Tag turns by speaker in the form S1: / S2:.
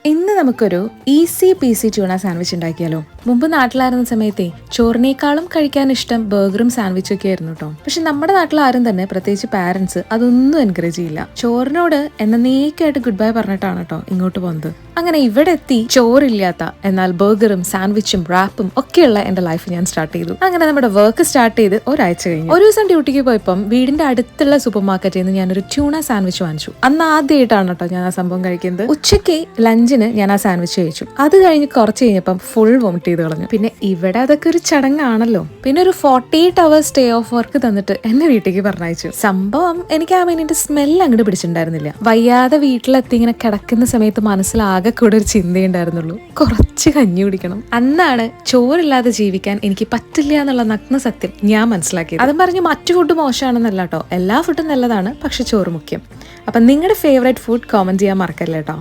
S1: ഇന്ന് നമുക്കൊരു easy peasy tuna sandwich ഉണ്ടാക്കിയാലോ. മുമ്പ് നാട്ടിലായിരുന്ന സമയത്തെ ചോറിനേക്കാളും കഴിക്കാൻ ഇഷ്ടം ബർഗറും സാൻഡ്വിച്ചും ഒക്കെ ആയിരുന്നു കേട്ടോ. പക്ഷെ നമ്മുടെ നാട്ടിൽ ആരും തന്നെ, പ്രത്യേകിച്ച് പാരന്റ്സ്, അതൊന്നും എൻകറേജ് ചെയ്യില്ല. ചോറിനോട് എന്നേക്കായിട്ട് ഗുഡ് ബൈ പറഞ്ഞിട്ടാണ് കേട്ടോ ഇങ്ങോട്ട് പോകുന്നത്. അങ്ങനെ ഇവിടെ എത്തി ചോറില്ലാത്ത എന്നാൽ ബർഗറും സാൻഡ്വിച്ചും റാപ്പും ഒക്കെയുള്ള എന്റെ ലൈഫ് ഞാൻ സ്റ്റാർട്ട് ചെയ്തു. അങ്ങനെ നമ്മുടെ വർക്ക് സ്റ്റാർട്ട് ചെയ്ത് ഒരാഴ്ച കഴിഞ്ഞു. ഒരു ദിവസം ഡ്യൂട്ടിക്ക് പോയപ്പം വീടിന്റെ അടുത്തുള്ള സൂപ്പർ മാർക്കറ്റിൽ നിന്ന് ഞാനൊരു ട്യൂണ സാൻഡ്വിച്ച് വാങ്ങിച്ചു. അന്ന് ആദ്യമായിട്ടാണ് കേട്ടോ ഞാൻ ആ സംഭവം കഴിക്കുന്നത്. ഉച്ചയ്ക്ക് ലഞ്ചിന് ഞാൻ ആ സാൻഡ്വിച്ച് കഴിച്ചു. അത് കഴിഞ്ഞ് കുറച്ച് കഴിഞ്ഞപ്പം ഫുൾ വോമിറ്റ് ചെയ്ത് കളഞ്ഞു. പിന്നെ ഇവിടെ അതൊക്കെ ഒരു ചടങ്ങാണല്ലോ. പിന്നെ ഒരു 48 hours സ്റ്റേ ഓഫ് വർക്ക് തന്നിട്ട് എന്നെ വീട്ടിലേക്ക് പറഞ്ഞയച്ചു. സംഭവം എനിക്ക് ആ മീനിന്റെ സ്മെല്ല് അങ്ങോട്ട് പിടിച്ചിട്ടുണ്ടായിരുന്നില്ല. വയ്യാതെ വീട്ടിലെത്തി ഇങ്ങനെ കിടക്കുന്ന സമയത്ത് മനസ്സിലാകെ കൂടെ ഒരു ചിന്തയുണ്ടായിരുന്നുള്ളൂ, കുറച്ച് കഞ്ഞി കുടിക്കണം. അന്നാണ് ചോറില്ലാതെ ജീവിക്കാൻ എനിക്ക് പറ്റില്ല എന്നുള്ള നഗ്ന സത്യം ഞാൻ മനസ്സിലാക്കിയത്. അതും പറഞ്ഞ് മറ്റു ഫുഡ് മോശമാണെന്നല്ല കേട്ടോ, എല്ലാ ഫുഡും നല്ലതാണ്, പക്ഷെ ചോറ് മുഖ്യം. അപ്പം നിങ്ങളുടെ ഫേവറേറ്റ് ഫുഡ് കോമന്റ് ചെയ്യാൻ മറക്കല്ലേ കേട്ടോ.